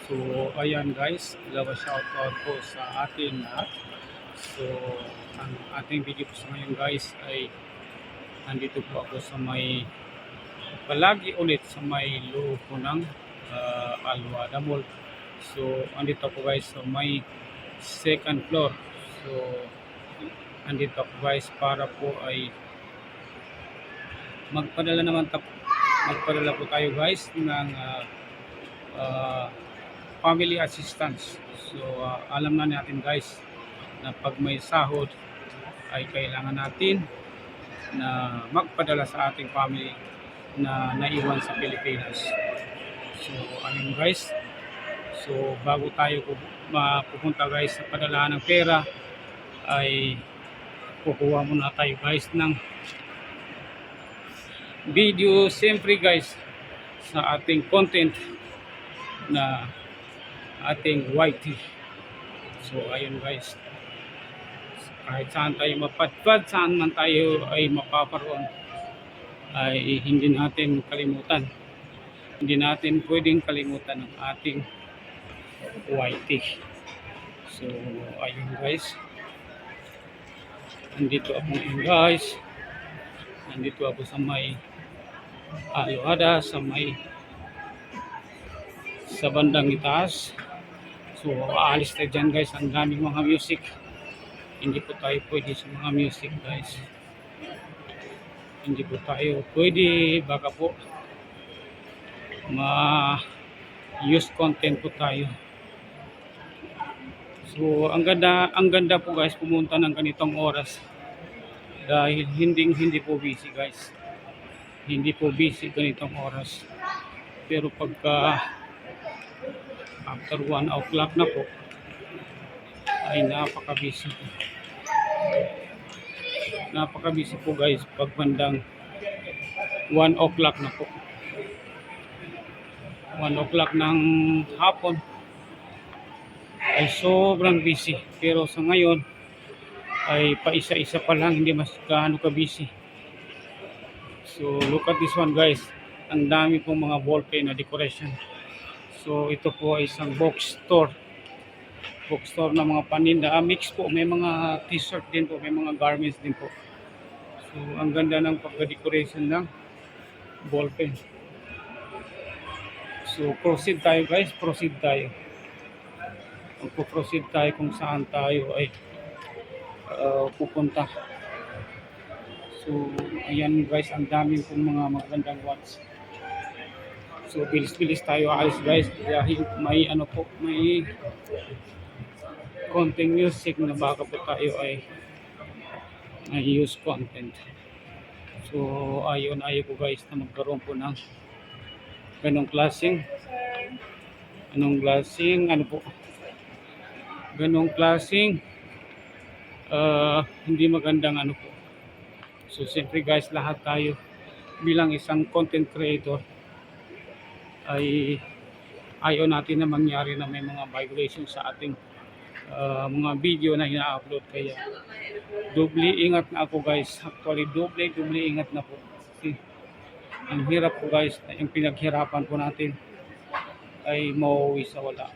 So, ayan guys, shoutout po sa atin lahat. So, ang ating video po sa ngayon guys ay nandito po ako sa may palagi ulit sa may loob po ng Alwada Mall. So, andito ako guys sa may second floor. So, andito ako guys para po ay magpadala po tayo guys ng family assistance. So alam na natin guys na pag may sahod ay kailangan natin na magpadala sa ating family na naiwan sa Pilipinas. So ayun guys. So bago tayo mapupunta guys sa padalahan ng pera ay kukuha muna tayo guys ng video siyempre guys sa ating content na ating YT. So ayun guys, kahit saan tayo mapadpad, saan man tayo ay mapaparoon, ay hindi natin pwedeng kalimutan ang ating YT. So ayun guys, nandito ako sa may Alwada, sa bandang itaas. So aalis tayo dyan guys, ang daming mga music, hindi po tayo pwede sa mga music guys, hindi po tayo pwede, baka po use content po tayo. So ang ganda po guys pumunta ng ganitong oras dahil hindi po busy guys, hindi po busy ganitong oras. Pero pagka after 1 o'clock na po ay napaka-busy po guys. Pag bandang 1 o'clock na po, 1 o'clock ng hapon ay sobrang busy. Pero sa ngayon ay paisa-isa pa lang, hindi mas gaano ka-busy. So look at this one guys, ang dami pong mga ballpen na decoration. So ito po ay isang box store na mga paninda. Mix po, may mga t-shirt din po, may mga garments din po. So ang ganda ng pagka-decoration ng ballpen. So proceed tayo guys, proceed tayo kung saan tayo ay pupunta. So ayan guys, ang daming pong mga magandang watch. So bilis-bilis tayo alis guys dahil may konting music na baka po tayo ay use content. So ayaw ko guys na magkaroon po ng ganong klaseng hindi magandang po. So siyempre guys, lahat tayo bilang isang content creator ay ayaw natin na mangyari na may mga violation sa ating mga video na ina-upload. Kaya doble ingat na ako guys. Actually doble ingat na po. Kasi ang hirap po guys, yung pinaghirapan po natin ay mauwi sa wala.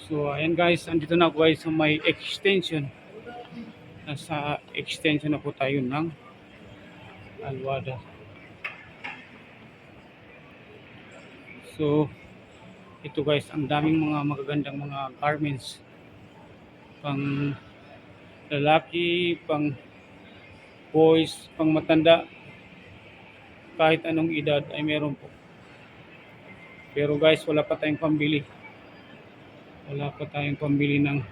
So ayan guys, andito na ako guys sa may extension. Nasa extension na po tayo ng Alwada. So ito guys, ang daming mga magagandang mga garments, pang lalaki, pang boys, pang matanda, kahit anong edad ay meron po. Pero guys, wala pa tayong pambili ng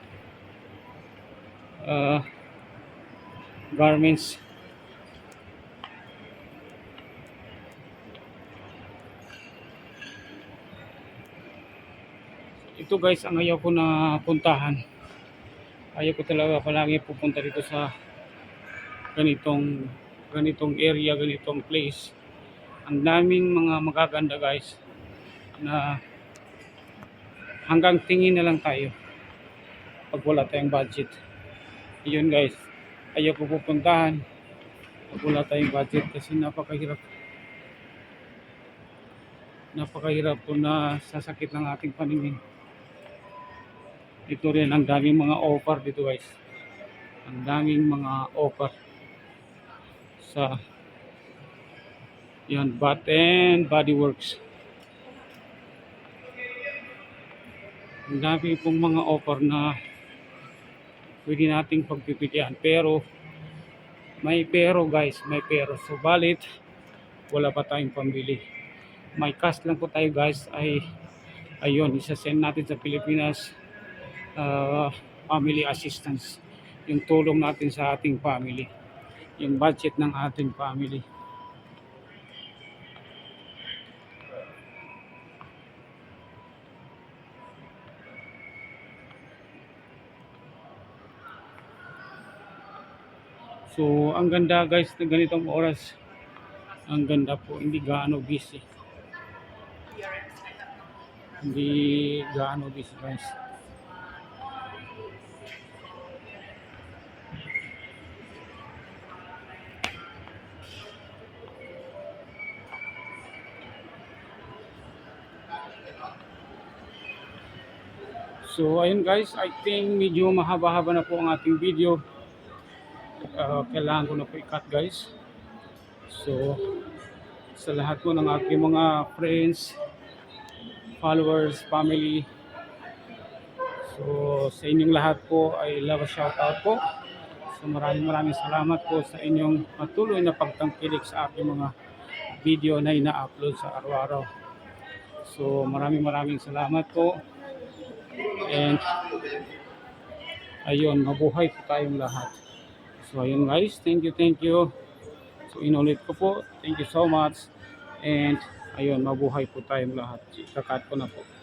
garments. Ito guys, ang ayaw ko na puntahan. Ayaw ko talaga palagi pupunta dito sa ganitong area, ganitong place. Ang daming mga magaganda guys na hanggang tingin na lang tayo pag wala tayong budget. Yun guys, ayaw ko pupuntahan pag wala tayong budget kasi napakahirap napakahirap po na sasakit ng ating paningin. Ito rin, ang daming mga offer dito guys. Ang daming mga offer sa yan, Bath and Body Works. Ang dami pong mga offer na pwede nating pagpipilian. Pero, may pero guys, may pero. Subalit, wala pa tayong pambili. May cash lang po tayo guys, ay ayun, isa-send natin sa Pilipinas family assistance. Yung tulong natin sa ating family. Yung budget ng ating family. So, ang ganda guys na ganitong oras. Ang ganda po, hindi gaano busy. Hindi gaano busy guys. So, ayun guys, I think medyo mahaba-haba na po ang ating video. Kailangan ko na po i-cut guys. So, sa lahat po ng aking mga friends, followers, family, so sa inyong lahat po ay love shout out po. So maraming salamat po sa inyong patuloy na pagtangkilik sa aking mga video na ina-upload sa araw-araw. So maraming salamat po. And ayun, mabuhay po tayong lahat. So ayun guys, thank you. So inulit ko po, thank you so much. And ayun, mabuhay po tayong lahat. Kakat ko na po.